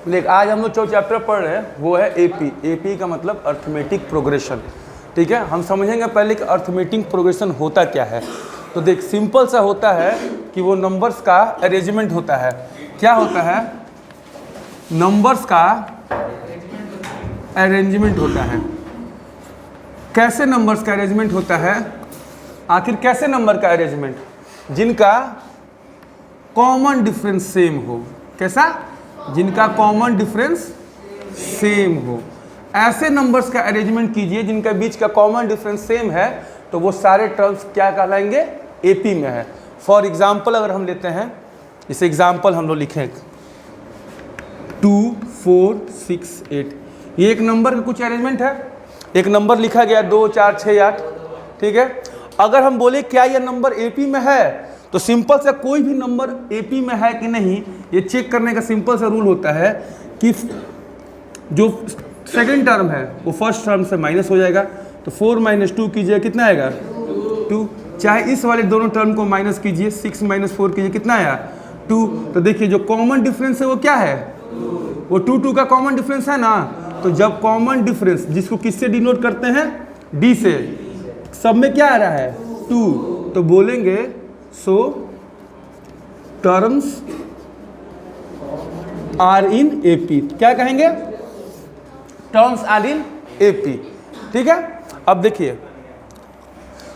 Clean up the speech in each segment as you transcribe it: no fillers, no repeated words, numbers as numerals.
देख आज हम लोग जो चैप्टर पढ़ रहे हैं वो है एपी। एपी का मतलब अर्थमेटिक प्रोग्रेशन। ठीक है, हम समझेंगे पहले कि अर्थमेटिक प्रोग्रेशन होता क्या है। तो देख सिंपल सा होता है कि वो नंबर्स का अरेंजमेंट होता है। क्या होता है? नंबर्स का अरेंजमेंट होता है। कैसे नंबर्स का अरेंजमेंट होता है? आखिर कैसे नंबर का अरेंजमेंट? जिनका कॉमन डिफरेंस सेम हो। कैसा? जिनका कॉमन डिफरेंस सेम हो, ऐसे नंबर्स का अरेंजमेंट कीजिए जिनके बीच का कॉमन डिफरेंस सेम है, तो वो सारे टर्म्स क्या कहलाएंगे? एपी में है। फॉर एग्जाम्पल अगर हम लेते हैं, जैसे एग्जाम्पल हम लोग लिखें 2 4 6 8, ये एक नंबर का कुछ अरेंजमेंट है। एक नंबर लिखा गया 2 4 6 8। ठीक है, अगर हम बोले क्या यह नंबर एपी में है, तो सिंपल सा कोई भी नंबर एपी में है कि नहीं ये चेक करने का सिंपल सा रूल होता है कि जो सेकंड टर्म है वो फर्स्ट टर्म से माइनस हो जाएगा। तो 4 - 2 कीजिए, कितना आएगा? 2। चाहे इस वाले दोनों टर्म को माइनस कीजिए, 6 - 4 कीजिए, कितना आया? 2। तो देखिए जो कॉमन डिफरेंस है वो क्या है? वो 2 2 का कॉमन डिफरेंस है ना। तो जब कॉमन डिफरेंस जिसको किससे डिनोट करते हैं? डी से। सब में क्या आ रहा है? 2। तो बोलेंगे so terms are in AP. क्या कहेंगे? Terms are in AP. ठीक है, अब देखिए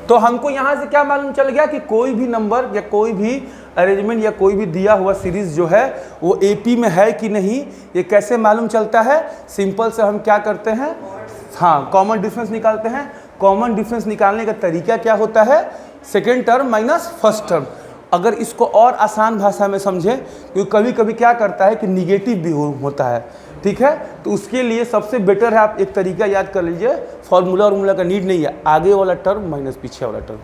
तो हमको यहां से क्या मालूम चल गया कि कोई भी नंबर या कोई भी अरेंजमेंट या कोई भी दिया हुआ सीरीज जो है वो एपी में है कि नहीं। ये कैसे मालूम चलता है? सिंपल से हम क्या करते हैं, हाँ कॉमन डिफरेंस निकालते हैं। कॉमन डिफरेंस निकालने का तरीका क्या होता है? Second term minus first term. अगर इसको और आसान भाषा में समझें, क्योंकि कभी कभी क्या करता है कि निगेटिव भी होता है। ठीक है, तो उसके लिए सबसे बेटर है आप एक तरीका याद कर लीजिए, फॉर्मूला का नीड नहीं है। आगे वाला टर्म माइनस पीछे वाला टर्म,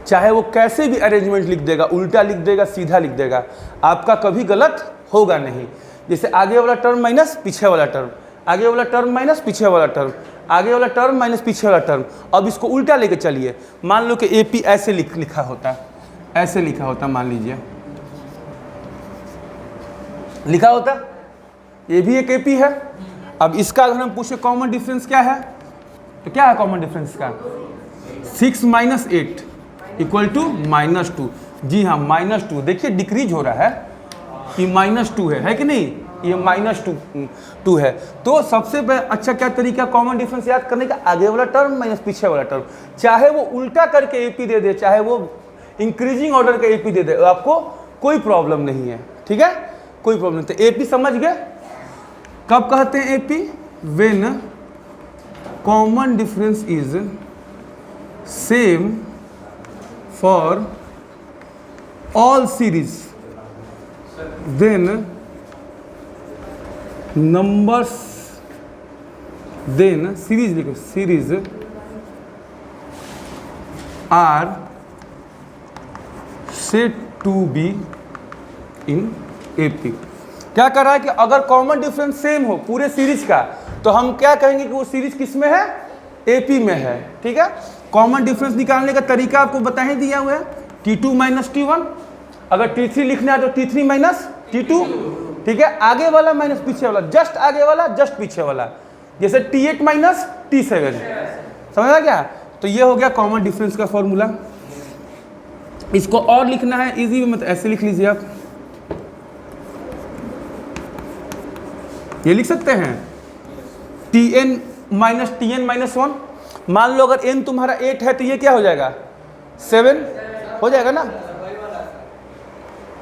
चाहे वो कैसे भी अरेंजमेंट लिख देगा, उल्टा लिख देगा, सीधा लिख देगा, आपका कभी गलत होगा नहीं। जैसे आगे वाला टर्म माइनस पीछे वाला टर्म, आगे वाला टर्म माइनस पीछे वाला टर्म, आगे वाला टर्म माइनस पीछे वाला टर्म। अब इसको उल्टा लेके चलिए, मान लो कि एपी ऐसे लिखा होता, ऐसे लिखा होता, मान लीजिए लिखा होता, ये भी एक एपी है। अब इसका अगर हम पूछे कॉमन डिफरेंस क्या है, तो क्या है कॉमन डिफरेंस का? 6 - 8 = -2। जी हाँ, -2। देखिए डिक्रीज हो रहा है कि -2 है कि नहीं? ये -2 है। तो सबसे अच्छा क्या तरीका कॉमन डिफरेंस याद करने का? आगे वाला टर्म माइनस पीछे वाला टर्म। चाहे वो उल्टा करके एपी दे दे, चाहे वो इंक्रीजिंग ऑर्डर का एपी दे दे, आपको कोई प्रॉब्लम नहीं है। ठीक है, कोई प्रॉब्लम नहीं। तो एपी समझ गए? कब कहते हैं AP? When common difference is same for all series, then numbers, then series लिखो, series are said to be in AP. क्या कर रहा है कि अगर कॉमन डिफरेंस सेम हो पूरे सीरीज का, तो हम क्या कहेंगे कि वो सीरीज किस में है? एपी में है। ठीक है, कॉमन डिफरेंस निकालने का तरीका आपको बता ही दिया हुआ है, T2 - T1। अगर T3 लिखना है तो T3 - T2। ठीक है, आगे वाला माइनस पीछे वाला, जस्ट आगे वाला जस्ट पीछे वाला, जैसे T8 - T7। समझा क्या? तो ये हो गया कॉमन डिफरेंस का फॉर्मूला। इसको और लिखना है इजी में, मतलब ऐसे लिख लीजिए आप, ये लिख सकते हैं Tn - Tn - 1। मान लो अगर n तुम्हारा 8 है तो ये क्या हो जाएगा? 7 हो जाएगा ना?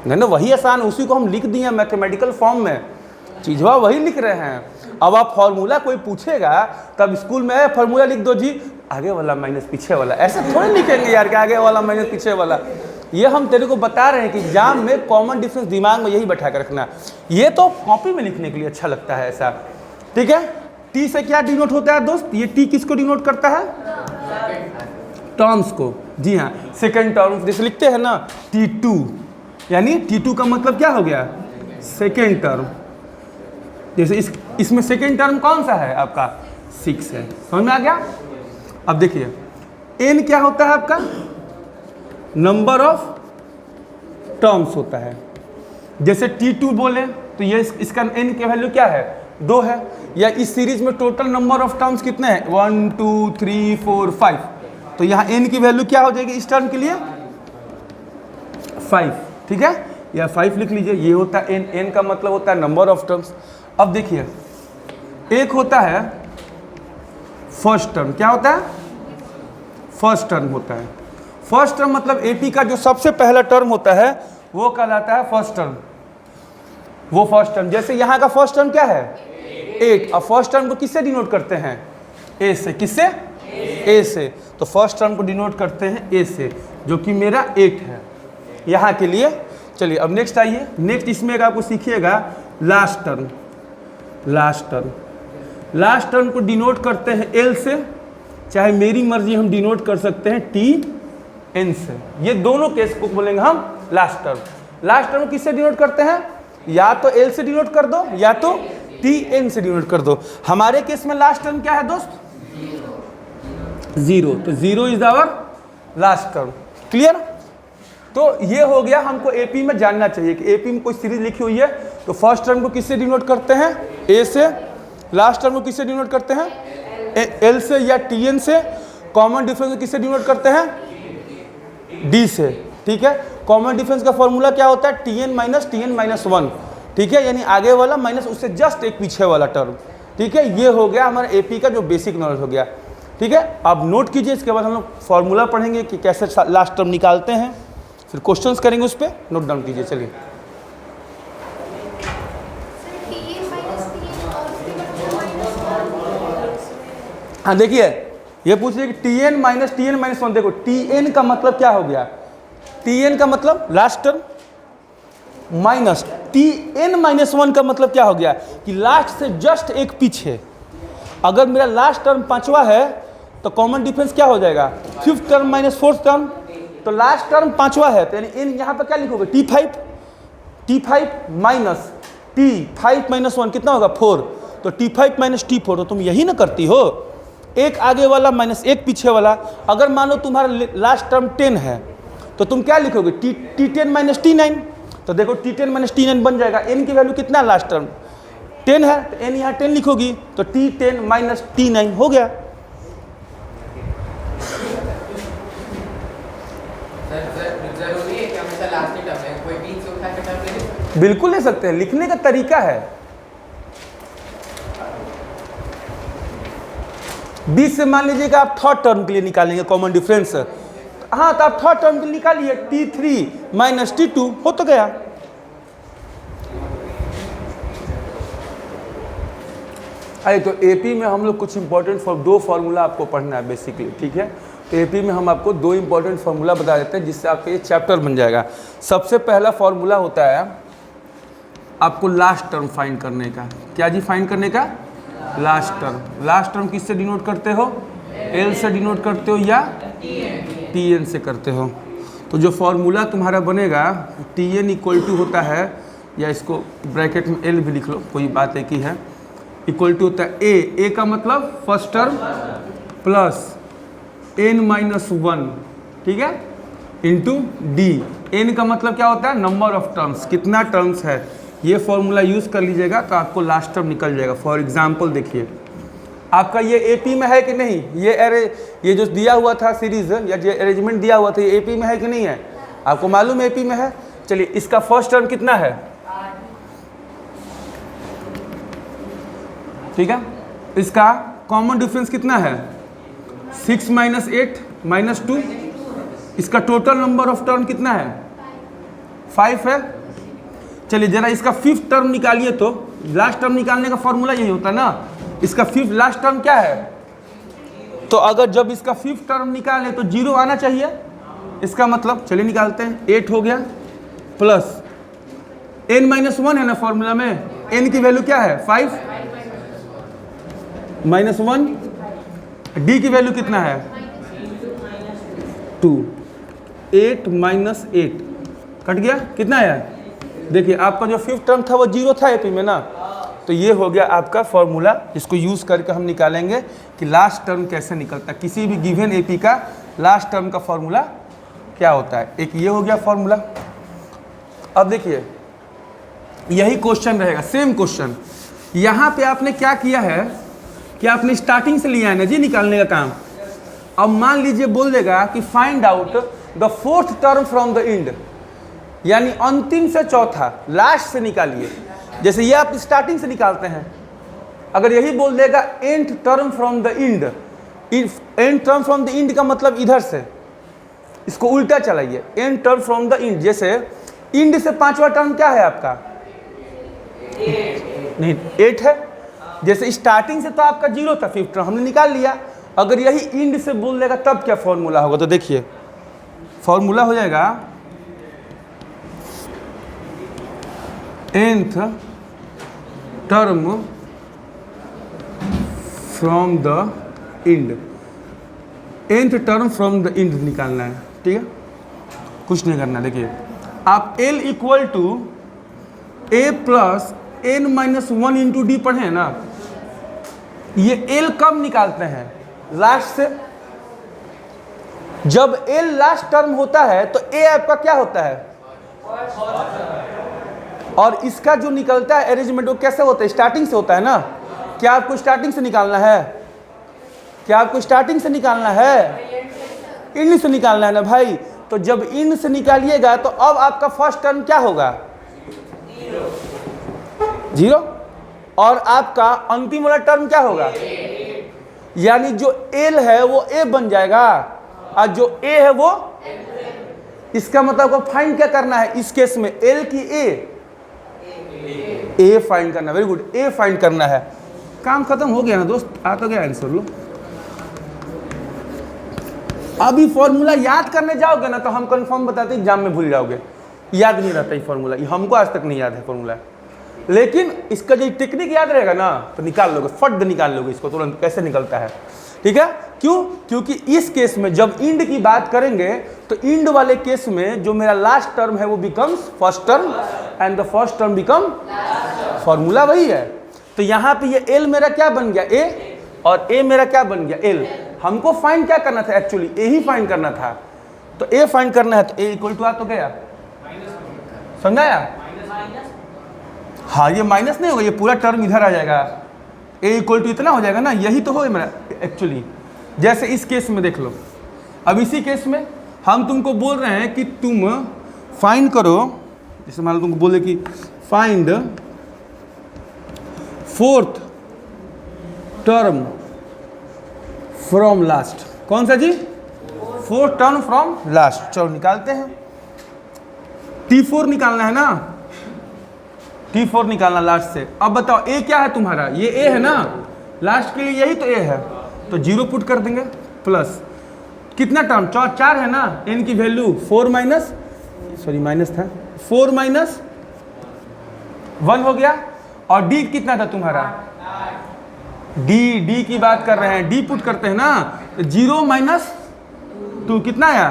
नहीं ना, वही आसान, उसी को हम लिख दिए मैथमेटिकल फॉर्म में, चीज़वा वही लिख रहे हैं। अब आप फॉर्मूला कोई पूछेगा तब स्कूल में फॉर्मूला लिख दो जी, आगे वाला माइनस पीछे वाला, ऐसे थोड़े लिखेंगे यार कि आगे वाला माइनस पीछे वाला। ये हम तेरे को बता रहे हैं कि एग्जाम में कॉमन डिफरेंस दिमाग में यही बैठा कर रखना। ये तो कॉपी में लिखने के लिए अच्छा लगता है ऐसा। ठीक है, टी से क्या डिनोट होता है दोस्त? ये टी किसको डिनोट करता है? टर्म्स को। जी हाँ, सेकेंड टर्म जैसे लिखते हैं ना T2, यानी T2 का मतलब क्या हो गया? Second term. जैसे इसमें सेकेंड टर्म कौन सा है आपका? 6 है। समझ में आ गया? अब देखिए n क्या होता है आपका? नंबर ऑफ टर्म्स होता है। जैसे T2 बोले तो ये इसका n की वैल्यू क्या है 2 है। या इस सीरीज में टोटल नंबर ऑफ टर्म्स कितने हैं 1 2 3 4 5, तो यहाँ n की वैल्यू क्या हो जाएगी इस टर्म के लिए 5, ठीक है, या 5 लिख लीजिए। ये होता है n का मतलब होता है नंबर ऑफ टर्म्स। अब देखिए एक होता है फर्स्ट टर्म, क्या होता है फर्स्ट टर्म होता है। फर्स्ट टर्म मतलब एपी का जो सबसे पहला टर्म होता है वो कहलाता है फर्स्ट टर्म। वो फर्स्ट टर्म, जैसे यहाँ का फर्स्ट टर्म क्या है 8, अब फर्स्ट टर्म को किससे डिनोट करते हैं ए से, किससे ए से, तो फर्स्ट टर्म को डिनोट करते हैं ए से, जो कि मेरा 8 है यहाँ के लिए। चलिए अब नेक्स्ट आइए, नेक्स्ट इसमें एक आपको सीखिएगा लास्ट टर्म। लास्ट टर्म को डिनोट करते हैं एल से, चाहे मेरी मर्जी हम डिनोट कर सकते हैं टी एन से। ये दोनों केस को बोलेंगे हम लास्ट टर्म। लास्ट टर्म किससे डिनोट करते हैं, या तो एल से डिनोट कर दो या तो टी एन से डिनोट कर दो। हमारे केस में लास्ट टर्म क्या है दोस्त 0, तो 0 is our last term. Clear, तो ये हो गया हमको एपी में जानना चाहिए कि एपी में कोई सीरीज लिखी हुई है तो फर्स्ट टर्म को किससे डिनोट करते हैं ए से, लास्ट टर्म को किससे डिनोट करते हैं एल से या टी एन से, कॉमन डिफरेंस को किससे डिनोट करते हैं डी से, ठीक है। कॉमन डिफरेंस का फॉर्मूला क्या होता है टी एन माइनस 1, ठीक है, यानी आगे वाला माइनस उससे जस्ट एक पीछे वाला टर्म, ठीक है। ये हो गया हमारा एपी का जो बेसिक नॉलेज हो गया, ठीक है। अब नोट कीजिए, इसके बाद हम लोग फॉर्मूला पढ़ेंगे कि कैसे लास्ट टर्म निकालते हैं, फिर क्वेश्चंस करेंगे उस पर, नोट डाउन कीजिए। चलिए हाँ देखिए, ये पूछ रहे कि टी एन माइनस 1, देखो टी एन का मतलब क्या हो गया, टी एन का मतलब last term minus T N minus 1 का मतलब क्या हो गया कि लास्ट से जस्ट एक पीछे। अगर मेरा लास्ट टर्म 5वां है तो कॉमन डिफरेंस क्या हो जाएगा 5th term minus 4th term, तो लास्ट टर्म 5वां है तो यानी इन यहाँ पर क्या लिखोगे T5 माइनस T5 माइनस 1 कितना होगा 4, तो T5 माइनस T4, तो तुम यही ना करती हो, एक आगे वाला माइनस एक पीछे वाला। अगर मानो तुम्हारा लास्ट टर्म 10 है तो तुम क्या लिखोगे T10 माइनस T9, तो देखो T10 माइनस T9 बन जाएगा। n की वैल्यू कितना लास्ट टर्म 10 है तो n यहाँ 10 लिखोगी, तो T10 माइनस T9 हो गया। जरूरी है कि हमेशा लास्ट ही टर्म है, कोई बीच से उठा के टर्म ले सकते हैं? बिल्कुल ले सकते हैं, लिखने का तरीका है। बीच से मान लीजिए कि आप थर्ड टर्म के लिए निकालेंगे कॉमन डिफरेंस, हाँ तो आप थर्ड टर्म के लिए निकालिए T3 माइनस T2 हो तो गया। अरे तो एपी में हम लोग कुछ इंपॉर्टेंट दो फार्मूला आपको पढ़ना है बेसिकली, ठीक है। तो एपी में हम आपको 2 इंपॉर्टेंट फार्मूला बता देते हैं जिससे आपका ये चैप्टर बन जाएगा। सबसे पहला फार्मूला होता है आपको लास्ट टर्म फाइंड करने का। क्या जी फाइंड करने का लास्ट टर्म। लास्ट टर्म किससे डिनोट करते हो एल से डिनोट करते हो या टी एन से करते हो। तो जो फार्मूला तुम्हारा बनेगा टी एन इक्वल टू होता है, या इसको ब्रैकेट में एल भी लिख लो, कोई बात एक ही है, इक्वल टू होता है ए का मतलब first term plus n minus 1, ठीक है, इंटू डी। n का मतलब क्या होता है नंबर ऑफ टर्म्स, कितना टर्म्स है। ये फॉर्मूला यूज़ कर लीजिएगा तो आपको लास्ट टर्म निकल जाएगा। फॉर एग्जांपल देखिए आपका ये एपी में है कि नहीं, ये जो दिया हुआ था सीरीज या जो अरेंजमेंट दिया हुआ था ये एपी में है कि नहीं है, आपको मालूम है एपी में है। चलिए इसका फर्स्ट टर्म कितना है, ठीक है, इसका कॉमन डिफरेंस कितना है 6 माइनस 8 माइनस 2, इसका टोटल नंबर ऑफ टर्म कितना है 5 है। चलिए जरा इसका 5th टर्म निकालिए, तो लास्ट टर्म निकालने का फॉर्मूला यही होता है ना, इसका 5th लास्ट टर्म क्या है, तो अगर जब इसका 5th टर्म निकालें तो 0 आना चाहिए, इसका मतलब चलिए निकालते हैं 8 हो गया प्लस n माइनस 1 है ना फॉर्मूला में, n की वैल्यू क्या है 5 माइनस 1, d की वैल्यू कितना है 2, 8 माइनस 8 कट गया, कितना है देखिए आपका जो 5th टर्म था वो 0 था एपी में ना, तो ये हो गया आपका फॉर्मूला। इसको यूज़ करके हम निकालेंगे कि लास्ट टर्म कैसे निकलता है, किसी भी गिवन एपी का लास्ट टर्म का फॉर्मूला क्या होता है। एक ये हो गया फॉर्मूला। अब देखिए यही क्वेश्चन रहेगा, सेम क्वेश्चन। यहाँ पे आपने क्या किया है कि आपने स्टार्टिंग से लिया है ना जी निकालने का काम। अब मान लीजिए बोल देगा कि find out the fourth term from the end, यानी अंतिम से चौथा, लास्ट से निकालिए। जैसे ये आप स्टार्टिंग से निकालते हैं, अगर यही बोल देगा and term from the end, and term from the end का मतलब इधर से, इसको उल्टा चलाइए, and term from the end. जैसे एंड से पांचवा टर्म क्या है आपका? नहीं, 8 है। जैसे स्टार्टिंग से तो आपका 0 था, फिफ्थ टर्म हमने निकाल लिया। अगर यही एंड से बोल देगा तब क्या फॉर्मूला होगा? तो देखिए फॉर्मूला हो जाएगा nth term from the end, nth term from the end निकालना है, ठीक है, कुछ नहीं करना। देखिए आप L equal to A plus n minus 1 into D पढ़े हैं ना, ये L कब निकालते हैं? लास्ट से। जब L लास्ट टर्म होता है तो A आपका क्या होता है? और इसका जो निकलता है अरेंजमेंट वो कैसे होता है? स्टार्टिंग से होता है ना। क्या आपको स्टार्टिंग से निकालना है? क्या आपको स्टार्टिंग से निकालना है? इन से निकालना है ना भाई। तो जब इन से निकालिएगा तो अब आपका फर्स्ट टर्म क्या होगा? 0। और आपका अंतिम वाला टर्म क्या होगा? यानी जो L है वो A बन जाएगा और जो A है वो, इसका मतलब को फाइंड क्या करना है इस केस में? L की A फाइंड करना। वेरी गुड, A फाइंड करना है। काम खत्म हो गया ना दोस्त, आ तो गया आंसर। लो अभी फॉर्मूला याद करने जाओगे ना तो हम कंफर्म बताते एग्जाम में भूल जाओगे, याद नहीं रहता ये फॉर्मूला, ये हमको आज तक नहीं याद है फॉर्मूला। लेकिन इसका जो टेक्निक याद रहेगा ना तो निकाल लोगे, फट निकाल लोगे इसको तुरंत कैसे निकलता है, ठीक है। क्यों? क्योंकि इस केस में जब इंड की बात करेंगे तो इंड वाले केस में जो मेरा लास्ट टर्म है वो becomes first term and the first term become, formula वही है। तो यहाँ पे ये L मेरा क्या बन गया? A, और A मेरा क्या बन गया? L। हमको फाइंड क्या करना था? एक्चुअली A ही फाइंड करना था। तो A फाइंड करना है तो A इक्वल टू आ तो गया, समझाया? हाँ, ये माइनस नहीं होगा, ये पूरा टर्म इधर आ जाएगा, A इक्वल टू इतना हो जाएगा ना, यही तो हो मेरा एक्चुअली। जैसे इस केस में देख लो, अब इसी केस में हम तुमको बोल रहे हैं कि तुम फाइंड करो, जैसे मान लो तुमको बोले कि find fourth term from last. कौन सा जी? Fourth term from last. चलो निकालते हैं। T4 निकालना है ना, T4 निकालना लास्ट से। अब बताओ A क्या है तुम्हारा? ये A है ना, लास्ट के लिए यही तो A है, तो 0 पुट कर देंगे प्लस कितना टर्म? 4 है ना, n की वैल्यू 4 माइनस, सॉरी माइनस था, 4 माइनस 1 हो गया। और D कितना था तुम्हारा? D की बात कर रहे हैं, D पुट करते हैं ना, तो 0 माइनस 2 कितना आया?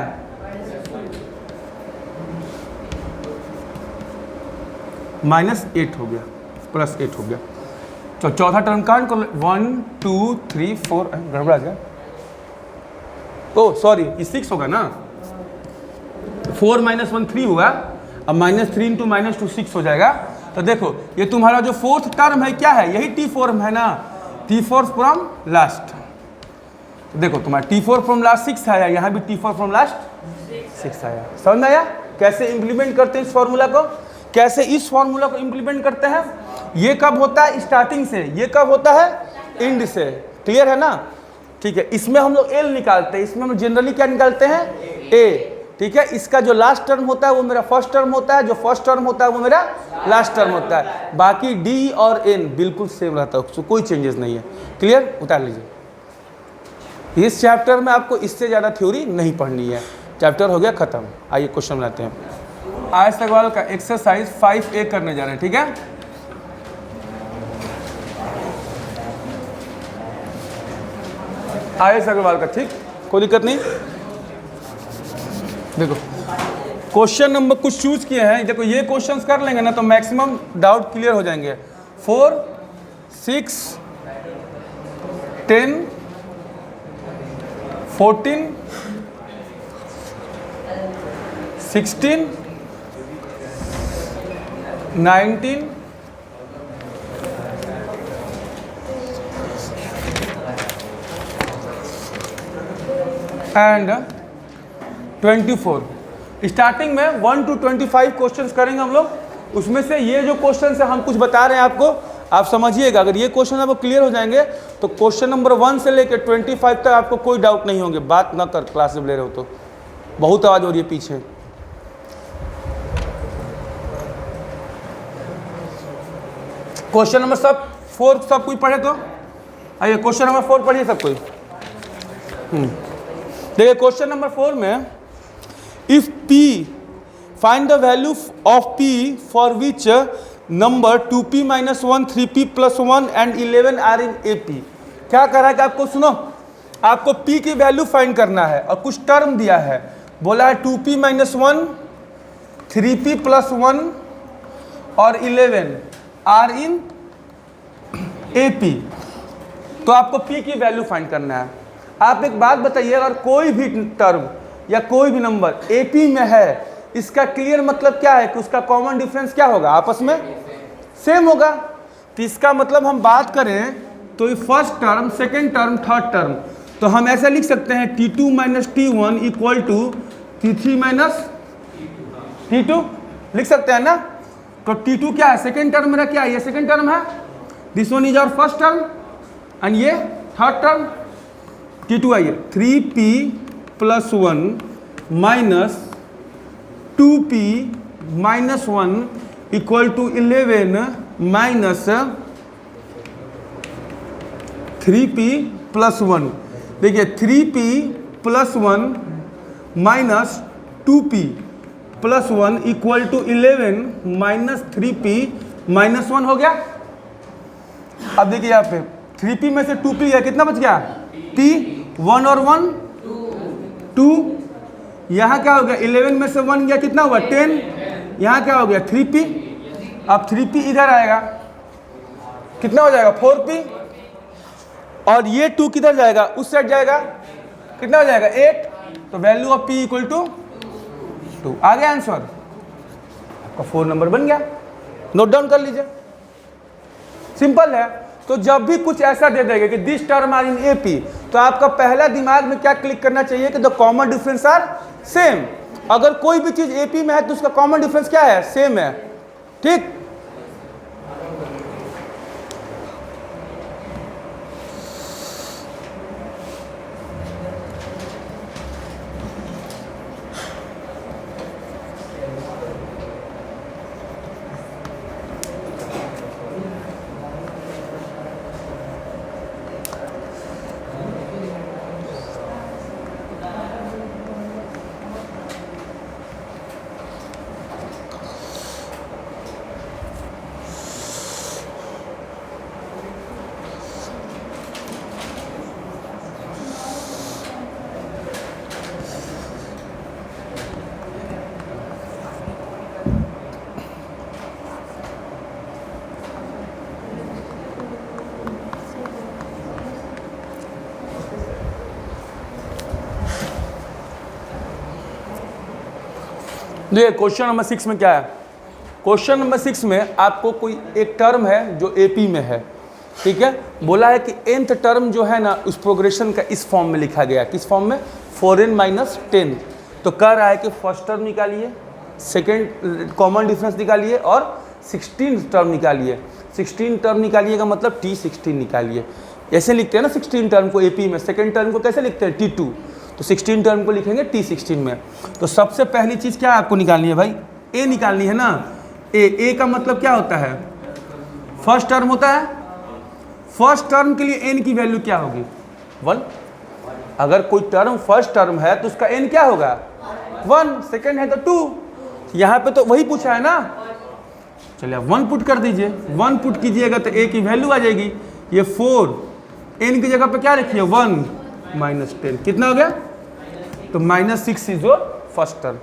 -8 हो गया, +8 हो गया। तो चौथा टर्म काउंट कर, 1 2 3 4, गड़बड़ा गया, ओ सॉरी ये 6 होगा ना, 4 माइनस 1 3 हुआ, अब -3 इंटू -2 6 हो जाएगा। तो देखो ये तुम्हारा जो फोर्थ टर्म है क्या है? यही T4 है ना, T4 फ्रॉम लास्ट। तो देखो तुम्हारा T4 फ्रॉम लास्ट 6 आया, यहाँ भी T4 फ्रॉम लास्ट 6 आया। समझ में आया कैसे इंप्लीमेंट करते हैं इस फॉर्मूला को? कैसे इस फॉर्मूला को इंप्लीमेंट करते हैं? ये कब होता है? स्टार्टिंग से। ये कब होता है? एंड से। क्लियर है ना? ठीक है, इसमें हम लोग L निकालते हैं, इसमें हम जनरली क्या निकालते हैं? A। ठीक है, इसका जो लास्ट टर्म होता है वो मेरा फर्स्ट टर्म होता है, जो फर्स्ट टर्म होता है वो मेरा लास्ट टर्म होता है। बाकी D और N बिल्कुल सेम रहता है, उसको कोई चेंजेस नहीं है। क्लियर? उतार लीजिए। इस चैप्टर में आपको इससे ज़्यादा थ्योरी नहीं पढ़नी है, चैप्टर हो गया खत्म। आइए क्वेश्चन बनाते हैं। आज तक वाला का एक्सरसाइज 5A करने जा रहे हैं, ठीक है। आयुष अग्रवाल का, ठीक, कोई दिक्कत नहीं। देखो क्वेश्चन नंबर कुछ चूज किए हैं, देखो ये क्वेश्चंस कर लेंगे ना तो मैक्सिमम डाउट क्लियर हो जाएंगे। 4 6 10 14 16 19 एंड 24। स्टार्टिंग में 1 to 25 क्वेश्चंस करेंगे हम लोग। उसमें से ये जो क्वेश्चन है हम कुछ बता रहे हैं आपको, आप समझिएगा। अगर ये क्वेश्चन आपको क्लियर हो जाएंगे तो क्वेश्चन नंबर 1 से लेकर 25 तक आपको कोई डाउट नहीं होंगे। बात ना कर क्लास में ले रहे हो तो बहुत आवाज़ हो रही है पीछे। क्वेश्चन नंबर 4 सब कोई पढ़े तो आइए क्वेश्चन नंबर 4 पढ़िए सब कोई। देखिए क्वेश्चन नंबर 4 में if P find the value of P for which number 2P - 1 3P + 1 and 11 are in AP। क्या कह रहा है कि आपको सुनो, आपको P की वैल्यू फाइंड करना है और कुछ टर्म दिया है। बोला है 2P - 1 3P + 1 और 11 आर इन AP। तो आपको P की वैल्यू फाइंड करना है। आप एक बात बताइए, अगर कोई भी टर्म या कोई भी नंबर AP में है, इसका क्लियर मतलब क्या है कि उसका कॉमन डिफरेंस क्या होगा, आपस में सेम होगा। तो इसका मतलब हम बात करें तो first term, second term, third term, तो हम ऐसे लिख सकते हैं T2 - T1 equal to T3 - T2 लिख सकते हैं ना। तो T2 क्या है, सेकेंड टर्म मेरा क्या है, ये सेकेंड टर्म है, this one is our first term and ये थर्ड टर्म। T2 आइए 3P + 1 minus 2P - 1 equal to 11 minus 3P + 1। देखिए 3P + 1 minus 2P + 1 equal to 11 minus 3P - 1 हो गया। अब देखिए यहाँ पे 3P में से 2P गया, कितना बच गया P, 1 और 1 2। यहाँ क्या हो गया 11 में से 1 गया, कितना हुआ 10। यहाँ क्या हो गया 3P। अब 3P इधर आएगा, कितना हो जाएगा 4P। और ये 2 किधर जाएगा, उस साइड जाएगा, कितना हो जाएगा 8। तो value of P equal to 2 आ गया आंसर। आपका 4 नंबर बन गया, नोट डाउन कर लीजिए, सिंपल है। तो जब भी कुछ ऐसा दे देगा कि this term are in AP, तो आपका पहला दिमाग में क्या क्लिक करना चाहिए कि the common difference are same. अगर कोई भी चीज AP में है तो उसका कॉमन डिफरेंस क्या है, सेम है। ठीक, देखिए क्वेश्चन नंबर 6 में क्या है। क्वेश्चन नंबर 6 में आपको कोई एक टर्म है जो AP में है, ठीक है। बोला है कि nth टर्म जो है ना उस प्रोग्रेशन का इस फॉर्म में लिखा गया, किस फॉर्म में, 4n - 10। तो कह रहा है कि फर्स्ट टर्म निकालिए, सेकेंड कॉमन डिफरेंस निकालिए और 16 टर्म निकालिए। 16 टर्म निकालिएगा मतलब T16 निकालिए। ऐसे लिखते हैं ना 16 टर्म को AP में, सेकेंड टर्म को कैसे लिखते हैं T2, तो 16 टर्म को लिखेंगे T16 में। तो सबसे पहली चीज़ क्या आपको निकालनी है भाई, A निकालनी है ना। A का मतलब क्या होता है, फर्स्ट टर्म होता है। फर्स्ट टर्म के लिए n की वैल्यू क्या होगी 1। अगर कोई टर्म फर्स्ट टर्म है तो उसका n क्या होगा 1, सेकेंड है तो 2। यहाँ पे तो वही पूछा है ना। चलिए 1 पुट कर दीजिए, 1 पुट कीजिएगा तो A की वैल्यू आ जाएगी। ये 4, n की जगह पे क्या रखिए 1 - 10, कितना हो गया, तो -6 इज योर फर्स्ट टर्म।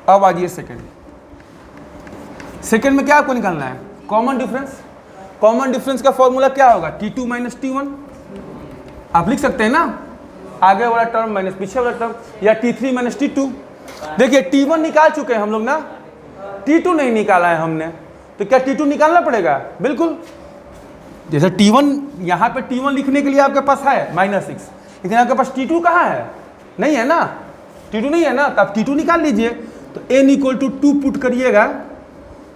अब आ जाइए सेकेंड। सेकेंड में क्या आपको निकालना है, कॉमन डिफरेंस। कॉमन डिफरेंस का फॉर्मूला क्या होगा, T2 - T1। आप लिख सकते हैं ना, आगे वाला टर्म माइनस पीछे वाला टर्म, या T3 - T2। देखिए T1 निकाल चुके हैं हम लोग ना, T2 नहीं निकाला है हमने। तो क्या T2 निकालना पड़ेगा? बिल्कुल। जैसे T1 यहाँ पे T1 लिखने के लिए आपके पास है -6, लेकिन आपके पास T2 कहाँ है? नहीं है ना, T2 नहीं है ना, तो आप T2 निकाल लीजिए। तो n = 2 पुट करिएगा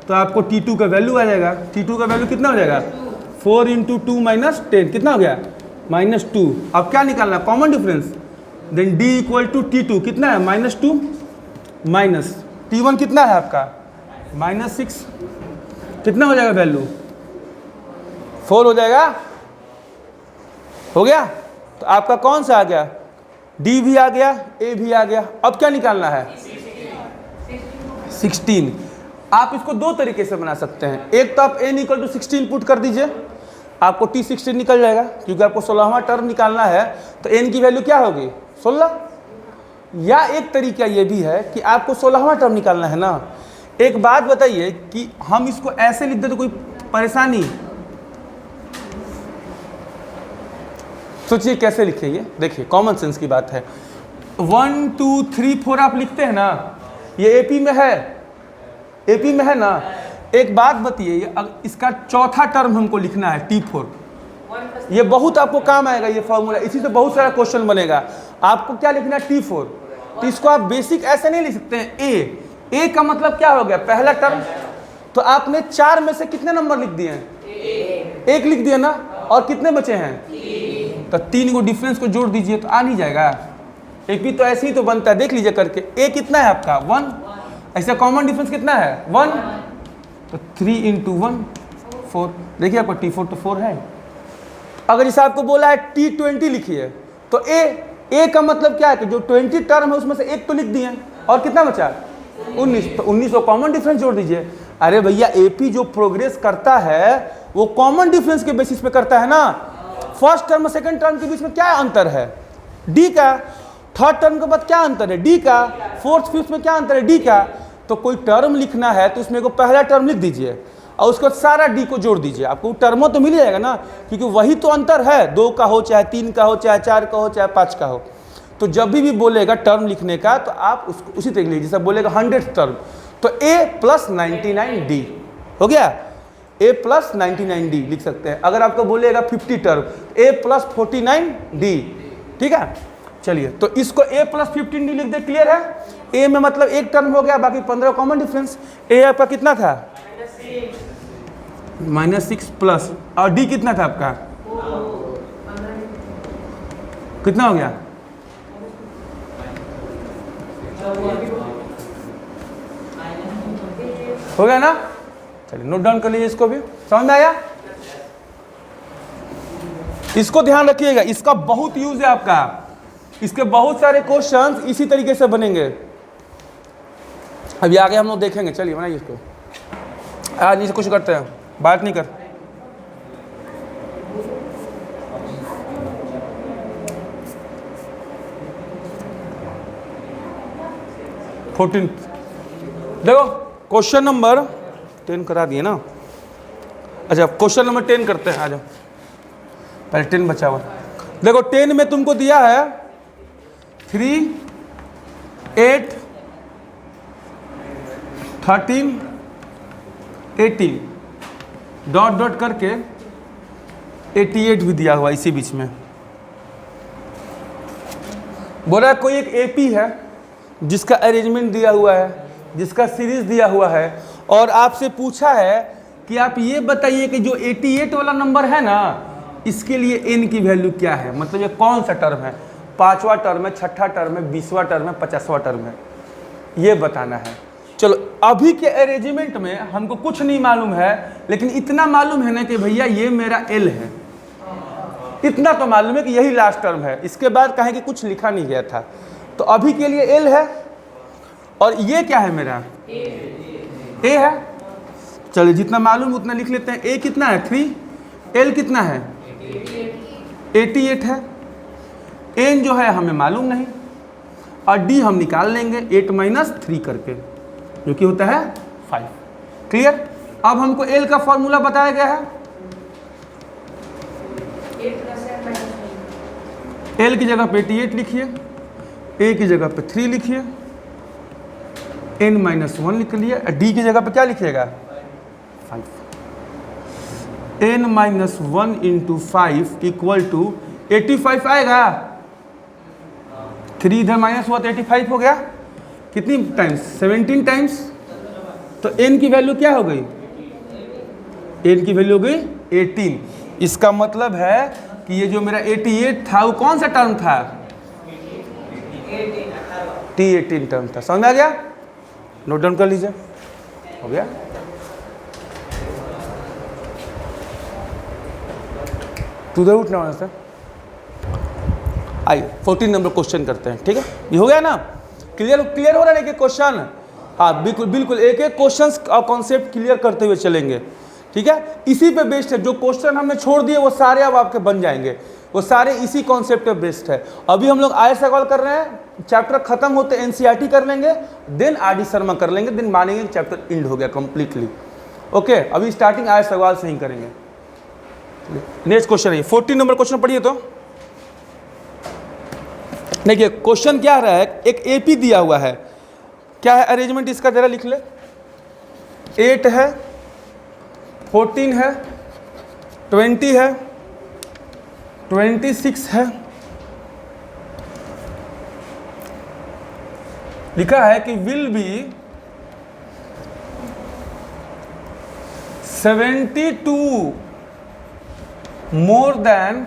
तो आपको T2 का वैल्यू आ जाएगा। T2 का वैल्यू कितना हो जाएगा? 4 × 2 - 10 कितना हो गया? -2। अब क्या निकालना है? Common difference. Then D = T2 कितना है? -2 माइनस T1 कितना है आपका? -6। कितना हो जाएगा वैल्यू? 4 हो जाएगा। हो गया? तो आपका कौन सा आ गया? D भी आ गया, A भी आ गया। अब क्या निकालना है? 16। आप इसको दो तरीके से बना सकते हैं। एक तो आप n = 16 पुट कर दीजिए, आपको T16 निकल जाएगा, क्योंकि आपको 16वां टर्म निकालना है तो n की वैल्यू क्या होगी? 16। या एक तरीका ये भी है कि आपको 16वां टर्म निकालना है ना। एक बात बताइए कि हम इसको ऐसे लिख दे तो कोई परेशानी? सोचिए कैसे लिखेंगे। देखिए कॉमन सेंस की बात है। 1 2 3 4 आप लिखते हैं ना, ये AP में है, AP में है ना। एक बात बताइए, इसका चौथा टर्म हमको लिखना है T4। ये बहुत आपको काम आएगा ये फॉर्मूला, इसी से बहुत सारा क्वेश्चन बनेगा। आपको क्या लिखना है? T4। तो इसको आप बेसिक ऐसे नहीं लिख सकते हैं। A का मतलब क्या हो गया? पहला टर्म। तो आपने 4 में से कितने नंबर लिख दिए हैं? 1 लिख दिया ना। और कितने बचे हैं? 3। तो 3 को डिफरेंस को जोड़ दीजिए तो आ नहीं जाएगा। AP तो ऐसे ही तो बनता है, देख लीजिए करके। A कितना है आपका? 1। ऐसा कॉमन डिफरेंस कितना है? 1। तो 3 × 1 4। देखिए आपका T4 तो 4 है। अगर इसे आपको बोला है T20 लिखिए तो A का मतलब क्या है कि जो 20 टर्म है उसमें से 1 तो लिख दिए, और कितना बचा? 19। तो 19 को कॉमन डिफरेंस जोड़ दीजिए। अरे भैया AP जो प्रोग्रेस करता है वो कॉमन डिफरेंस के बेसिस पे करता है ना। फर्स्ट टर्म और सेकंड टर्म के बीच में क्या अंतर है? D का। थर्ड टर्म के बाद क्या अंतर है? D का। फोर्थ फिफ्थ में क्या अंतर है? D का। तो कोई टर्म लिखना है तो उसमें को पहला टर्म लिख दीजिए और उसको सारा D को जोड़ दीजिए, आपको टर्मों तो मिल जाएगा ना, क्योंकि वही तो अंतर है। 2 का हो, चाहे 3 का हो, चाहे 4 का हो, चाहे 5 का हो। तो जब भी बोलेगा टर्म लिखने का तो आप उसको उसी तरीके लीजिए। जैसे बोलेगा 100th टर्म तो A + 99D हो गया। A + 99D लिख सकते हैं। अगर आपको बोलेगा 50 टर्म A + 49D। ठीक है, चलिए तो इसको A + 15D लिख दे। क्लियर है? A में मतलब 1 टर्म हो गया, बाकी 15 कॉमन डिफरेंस। A आपका कितना था? -6 प्लस, और D कितना था आपका? कितना हो गया? हो गया ना। चलिए नोट डाउन कर लीजिए, इसको भी समझ में आया? इसको ध्यान रखिएगा, इसका बहुत यूज है आपका। इसके बहुत सारे क्वेश्चंस इसी तरीके से बनेंगे। अभी आगे हम लोग देखेंगे। चलिए बनाइए इसको। आज नीचे कुछ करते हैं, बात नहीं कर। देखो क्वेश्चन नंबर 10 करा दिए ना। अच्छा क्वेश्चन नंबर 10 करते हैं। आ जाओ, पहले 10 बचा हुआ। देखो 10 में तुमको दिया है 3 8 13 18 डॉट डॉट करके 88 भी दिया हुआ इसी बीच में। बोला कोई एक AP है जिसका अरेंजमेंट दिया हुआ है, जिसका सीरीज दिया हुआ है, और आपसे पूछा है कि आप ये बताइए कि जो 88 वाला नंबर है ना, इसके लिए n की वैल्यू क्या है। मतलब ये कौन सा टर्म है? 5वां टर्म है, 6ठा टर्म है, 20वां टर्म है, 50वां टर्म है, ये बताना है। चलो अभी के अरेंजमेंट में हमको कुछ नहीं मालूम है, लेकिन इतना मालूम है ना कि भैया ये मेरा L है। इतना तो मालूम है कि यही लास्ट टर्म है, इसके बाद कहें कि कुछ लिखा नहीं गया था। तो अभी के लिए L है, और ये क्या है मेरा? A है। चलिए जितना मालूम उतना लिख लेते हैं। A कितना है? 3। L कितना है? 88 है। N जो है हमें मालूम नहीं, और D हम निकाल लेंगे 8 - 3 करके, जो कि होता है 5। क्लियर? अब हमको L का फॉर्मूला बताया गया है। L की जगह पे 88 लिखिए, A की जगह पे 3 लिखिए, N - 1 लिख लिए। D की जगह पे क्या लिखिएगा? 5 n minus 1 into 5 equal to 85 आएगा। 3 इधर माइनस हुआ तो 85 हो गया। कितनी टाइम्स? 17 टाइम्स। तो n की वैल्यू क्या हो गई? n की वैल्यू हो गई 18। इसका मतलब है कि ये जो मेरा 88 था वो कौन सा टर्म था? T18 टर्म था। समझ में आ गया? नोट डाउन कर लीजिए। हो गया? टू द रूट ना सर। आइए 14 नंबर क्वेश्चन करते हैं। ठीक है, ये हो गया ना? क्लियर हो रहा है कि क्वेश्चन? हाँ बिल्कुल बिल्कुल, एक एक क्वेश्चन और कॉन्सेप्ट क्लियर करते हुए चलेंगे। ठीक है, इसी पे बेस्ड है। जो क्वेश्चन हमने छोड़ दिए वो सारे अब आपके बन जाएंगे, वो सारे इसी कॉन्सेप्ट पे बेस्ड है। अभी हम लोग आय सवाल कर रहे हैं, चैप्टर खत्म होते एनसीईआरटी कर लेंगे, देन आरडी शर्मा कर लेंगे, देन मानेंगे चैप्टर एंड हो गया कंप्लीटली। ओके, अभी स्टार्टिंग आय सवाल से ही करेंगे। नेक्स्ट क्वेश्चन है 14 नंबर क्वेश्चन पढ़िए तो। देखिए क्वेश्चन क्या रहा है, एक एपी दिया हुआ है। क्या है अरेंजमेंट इसका, जरा लिख ले। 8 है, 14 है, 20 है, 26 है। लिखा है कि will be 72 more than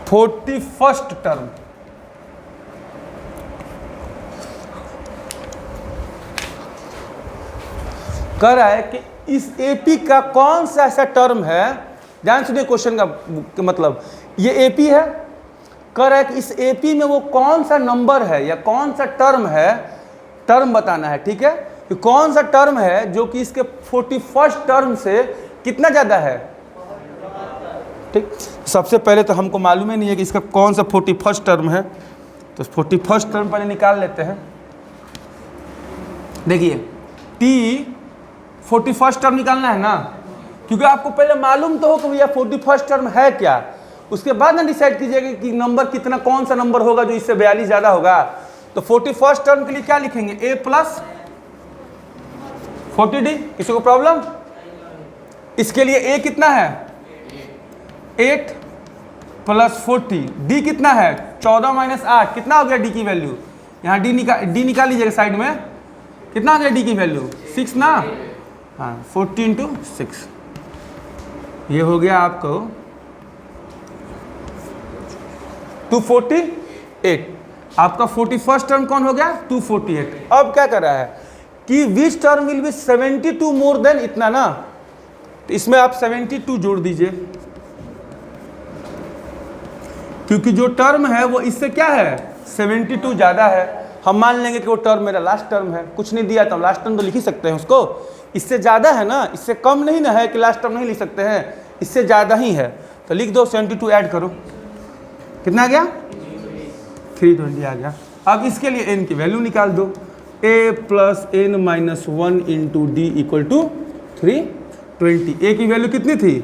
41st term. कह रहा है कि इस एपी का कौन सा ऐसा टर्म है, ध्यान सुनिए क्वेश्चन का मतलब, ये एपी है। कह रहा है कि इस एपी में वो कौन सा नंबर है या कौन सा टर्म है, टर्म बताना है। ठीक है, कि कौन सा टर्म है जो कि इसके 41st टर्म से कितना ज़्यादा है। ठीक, सबसे पहले तो हमको मालूम ही नहीं है कि इसका कौन सा 41st टर्म है, तो 41st टर्म पहले निकाल लेते हैं। देखिए टी 41st टर्म निकालना है ना, क्योंकि आपको पहले मालूम तो हो कि भैया 41st टर्म है क्या, उसके बाद ना डिसाइड कीजिएगा कि नंबर कितना, कौन सा नंबर होगा जो इससे 42 ज़्यादा होगा। तो 41st टर्म के लिए क्या लिखेंगे, a प्लस 40d। किसी को प्रॉब्लम? इसके लिए a कितना है 8 प्लस 40, d कितना है 14 माइनस 8, कितना हो गया d की वैल्यू? यहाँ d निकाल लीजिएगा साइड में, कितना हो गया d की वैल्यू 6 ना। हाँ 40 इंटू 6, ये हो गया आपको 248। आपका 41st टर्म कौन हो गया 248। अब क्या कर रहा है कि which term will be 72 more than इतना ना, तो इसमें आप 72 जोड़ दीजिए, क्योंकि जो टर्म है वो इससे क्या है 72 ज़्यादा है। हम मान लेंगे कि वो टर्म मेरा लास्ट टर्म है, कुछ नहीं दिया तो हम लास्ट टर्म तो लिख ही सकते हैं उसको। इससे ज़्यादा है ना, इससे कम नहीं ना है कि लास्ट टर्म नहीं लिख सकते हैं, इससे ज़्यादा ही है तो लिख दो 72 ऐड करो, कितना आ गया 320 आ गया। अब इसके लिए n की वैल्यू निकाल दो, a plus n minus 1 into D equal to 320। a की वैल्यू कितनी थी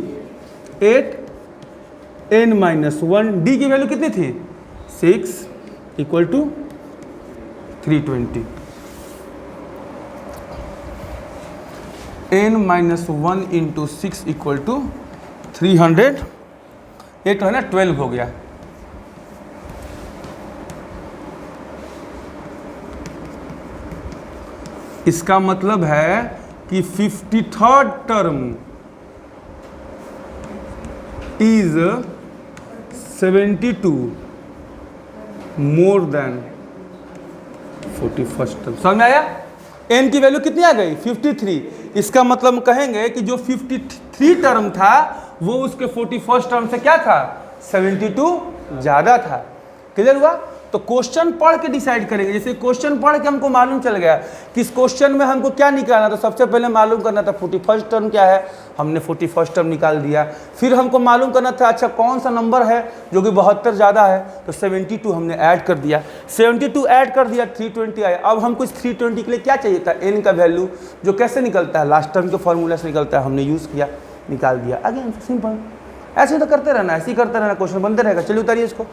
8, n माइनस 1, d की वैल्यू कितनी थी 6 equal to 320। n minus 1 into 6 equal to 300, ये तो है ना 12 हो गया। इसका मतलब है कि 53rd term is 72 more than 41st term. समझ में आया? n की वैल्यू कितनी आ गई 53। इसका मतलब हम कहेंगे कि जो 53 टर्म था वो उसके 41st टर्म से क्या था 72 ज़्यादा था। क्लियर हुआ? तो क्वेश्चन पढ़ के डिसाइड करेंगे। जैसे क्वेश्चन पढ़ के हमको मालूम चल गया कि इस क्वेश्चन में हमको क्या निकालना, तो सबसे पहले मालूम करना था 41st टर्म क्या है, हमने 41st टर्म निकाल दिया। फिर हमको मालूम करना था अच्छा कौन सा नंबर है जो कि 72 ज़्यादा है, तो 72 हमने ऐड कर दिया, 72 ऐड कर दिया 320 आया। अब हमको इस 320 के लिए क्या चाहिए था n का वैल्यू, जो कैसे निकलता है लास्ट टर्म के फॉर्मूला से निकलता है, हमने यूज़ किया, निकाल दिया। आगे सिंपल, ऐसे तो करते रहना, ऐसे ही करते रहना, क्वेश्चन बनते रहेगा। चलिए उतारिए इसको।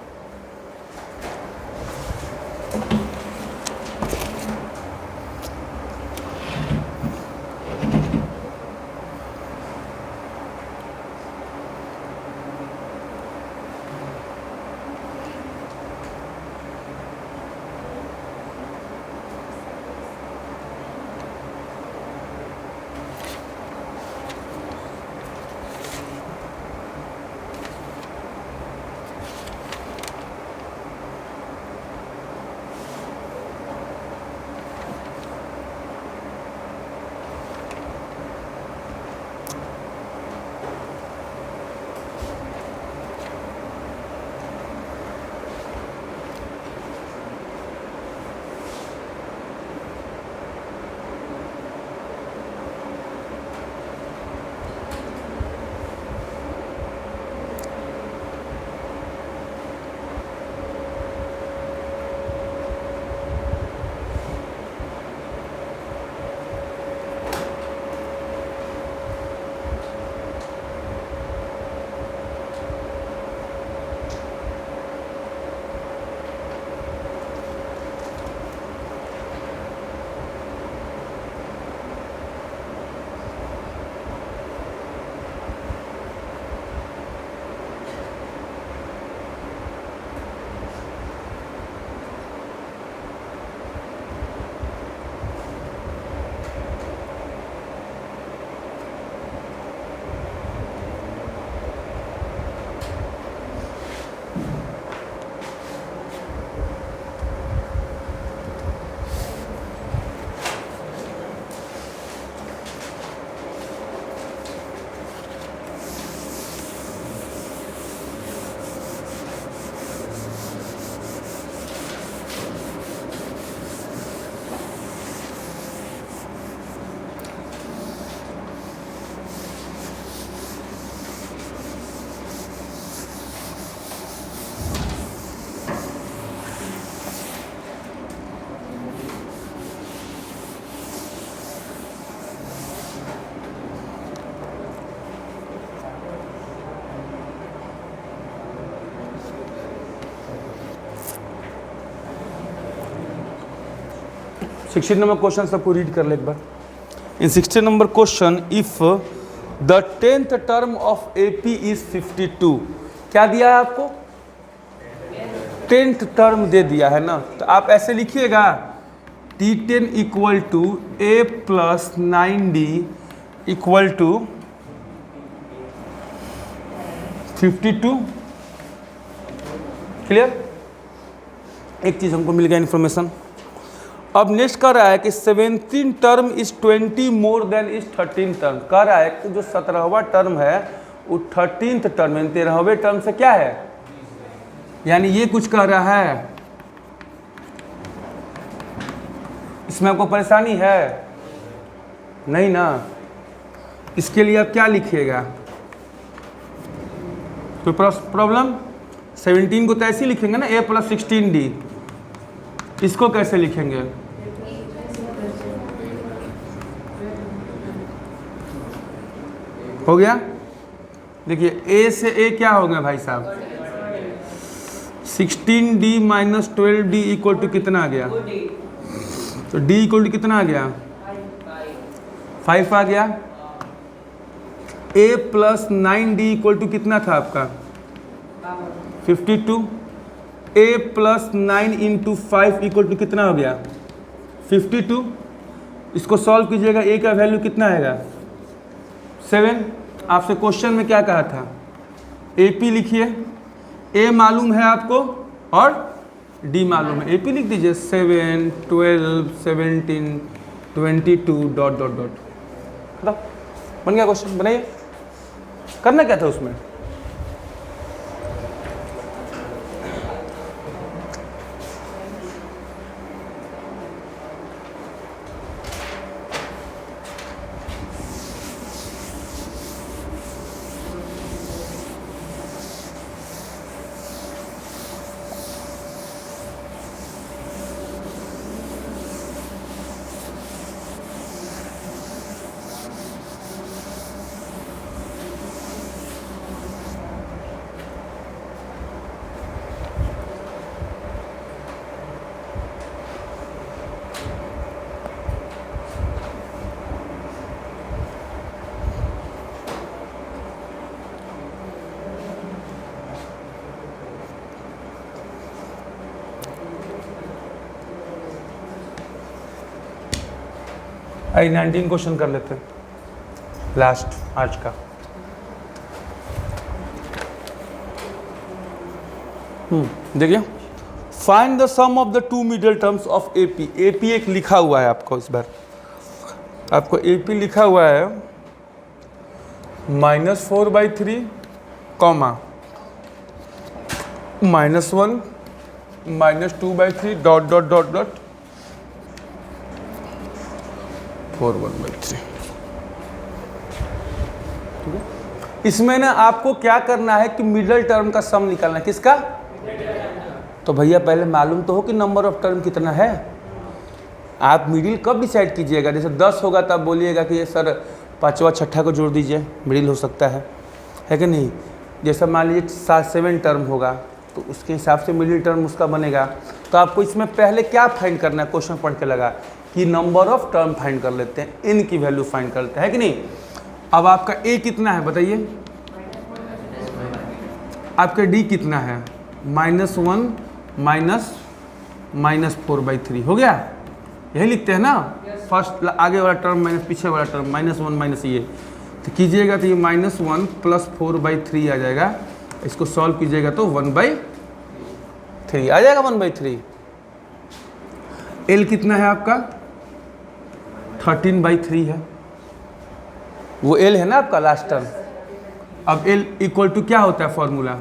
16 नंबर क्वेश्चन सबको रीड कर ले एक बार। इन 16 number question, if the 10th term of AP is 52, क्या दिया है आपको? 10th टर्म दे दिया है ना, तो आप ऐसे लिखिएगा T10 equal to A plus 9D equal to 52। Clear? एक चीज हमको मिल गया इन्फॉर्मेशन। अब नेक्स्ट कह रहा है कि 17 term is 20 more than is 13 term. कह रहा है कि जो 17वां टर्म है वो 13th टर्म यानी 13वें टर्म से क्या है, यानी ये कुछ कह रहा है। इसमें आपको परेशानी है नहीं ना? इसके लिए आप क्या लिखिएगा? कोई प्रॉब्लम? 17 को तो ऐसे ही लिखेंगे ना, a प्लस 16D। इसको कैसे लिखेंगे? हो गया? देखिए a से a क्या हो गया भाई साहब? 16D minus 12D equal to कितना आ गया? तो D इक्वल टू कितना आ गया? 5 आ गया। a plus 9D equal to कितना था आपका? 52। a plus 9 into 5 equal to कितना हो गया? 52। इसको सॉल्व कीजिएगा, a का वैल्यू कितना आएगा? 7। आपसे क्वेश्चन में क्या कहा था? AP लिखिए, a मालूम है आपको और d मालूम है। AP लिख दीजिए 7, 12, 17, 22 डॉट डॉट डॉट। खत्म, बन गया क्वेश्चन। बनाइए, करना क्या था उसमें? आई 19 क्वेश्चन कर लेते हैं, लास्ट आज का। देखिए, find the sum of the two middle terms of AP. AP एक लिखा हुआ है आपको, इस बार आपको एपी लिखा हुआ है -4/3 comma -1 -2/3 dot dot dot dot 4/1/3। ठीक है, इसमें ना आपको क्या करना है कि मिडल टर्म का सम निकालना है। किसका? तो भैया पहले मालूम तो हो कि नंबर ऑफ टर्म कितना है। आप मिडिल कब डिसाइड कीजिएगा? जैसे 10 होगा तब बोलिएगा कि ये सर 5वां 6ठा को जोड़ दीजिए, मिडिल हो सकता है कि नहीं? जैसा मान लीजिए 7 टर्म होगा तो उसके हिसाब से मिडिल टर्म उसका बनेगा। तो आपको इसमें पहले क्या फाइंड करना है? क्वेश्चन पढ़ के लगा कि नंबर ऑफ टर्म फाइंड कर लेते हैं, इन की वैल्यू फाइंड करते हैं कि नहीं। अब आपका a कितना है बताइए? आपका d कितना है? -1 -4/3 हो गया। यही लिखते हैं ना, फर्स्ट आगे वाला टर्म माइनस पीछे वाला टर्म, -1 माइनस ये। तो कीजिएगा तो ये -1 + 4/3 आ जाएगा। इसको सॉल्व कीजिएगा तो 1/3 आ जाएगा। 1/3। l कितना है आपका? 13/3 है, वो l है ना आपका लास्ट टर्म। अब l इक्वल टू क्या होता है फॉर्मूला?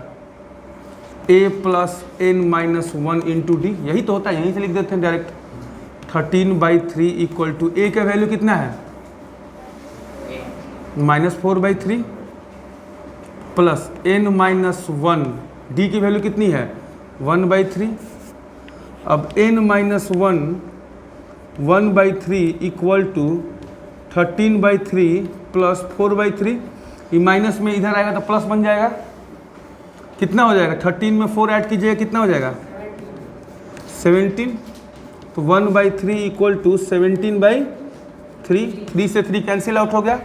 a + n - 1 × d, यही तो होता है, यहीं से लिख देते हैं डायरेक्ट। 13/3 इक्वल टू a का वैल्यू कितना है? -4/3 प्लस n - 1, d की वैल्यू कितनी है? 1/3। अब n - 1/3 इक्वल टू 13/3 प्लस 4/3। ये माइनस में इधर आएगा तो प्लस बन जाएगा। कितना हो जाएगा? 13 में 4 ऐड कीजिएगा, कितना हो जाएगा? 17। तो 1/3 इक्वल टू 17/3, 3 से 3 कैंसिल आउट हो गया,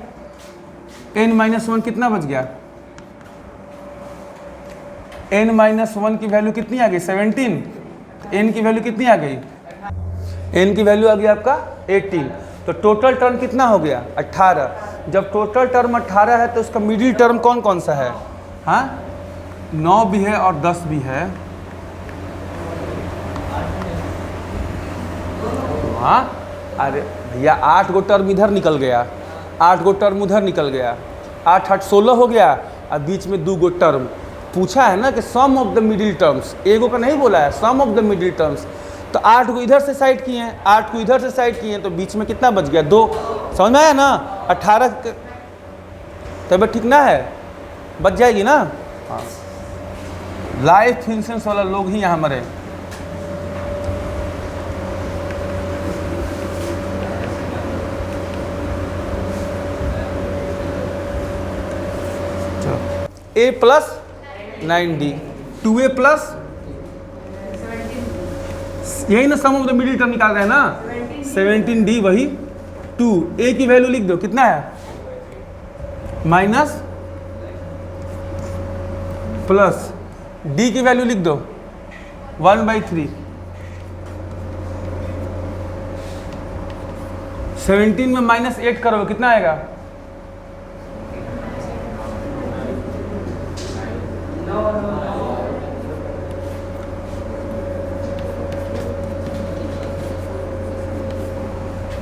n-1 कितना बच गया, n-1 की वैल्यू कितनी आ गई 17, n की वैल्यू कितनी आ गई, n की वैल्यू आ गई आपका 18, तो टोटल टर्म कितना हो गया 18। जब टोटल टर्म 18 है तो उसका मिडिल टर्म कौन कौन सा है, हाँ 9 भी है और 10 भी है, हाँ अरे भैया 8 गो टर्म इधर निकल गया, 8 गो टर्म उधर निकल गया, 8 8 16 हो गया, और बीच में 2 गो टर्म पूछा है ना कि सम ऑफ द मिडिल टर्म्स, एगो का नहीं बोला है, सम ऑफ द मिडिल टर्म्स, तो 8 को इधर से साइड किए हैं, 8 को इधर से साइड किए हैं, तो बीच में कितना बच गया 2, समझ में आया ना, 18 तबियत ठीक ना है, बच जाएगी ना, हाँ लाइफ इंश्योरेंस वाला लोग ही यहाँ मरे। A plus 9D, 2A plus, यही ना सम ऑफ द मिडिल टर्म निकाल रहे हैं ना, 17D वही 2, A की वैल्यू लिख दो कितना है, माइनस प्लस D की वैल्यू लिख दो 1/3, 17 में -8 करोगे कितना आएगा,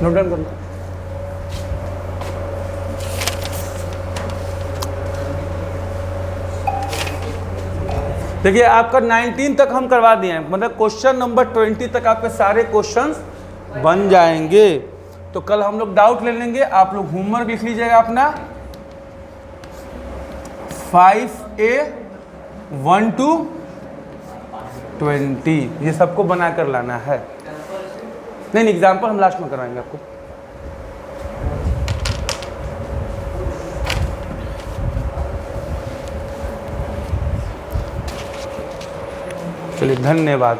नोट डाउन कर लो। देखिए आपका 19 तक हम करवा दिए हैं, मतलब क्वेश्चन नंबर 20 तक आपके सारे क्वेश्चंस बन जाएंगे। तो कल हम लोग डाउट ले लेंगे, आप लोग होमवर्क लिख लीजिएगा अपना 5A 1 to 20, ये सबको बना कर लाना है। नहीं एग्जाम्पल हम लास्ट में करवाएंगे आपको। चलिए धन्यवाद।